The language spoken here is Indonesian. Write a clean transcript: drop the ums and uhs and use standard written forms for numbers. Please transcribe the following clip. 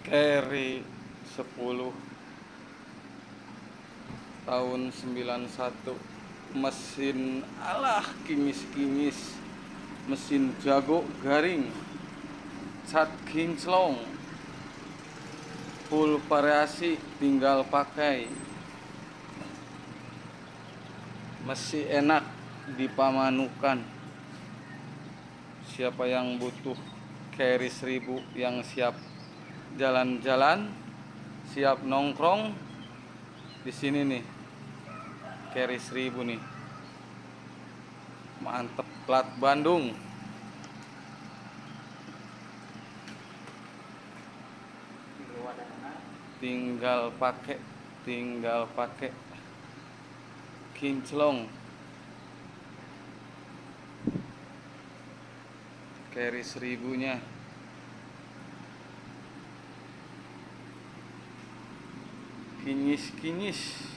Carry 10 tahun 91, mesin alah kinyis-kinyis, mesin jago garing, cat kinclong, full variasi, tinggal pakai, masih enak dipamanukan. Siapa yang butuh carry 1000 yang siap jalan-jalan, siap nongkrong, di sini nih carry 1000 nih, mantep, plat Bandung. tinggal pakai kinclong, carry 1000-nya. Kinyis-kinyis.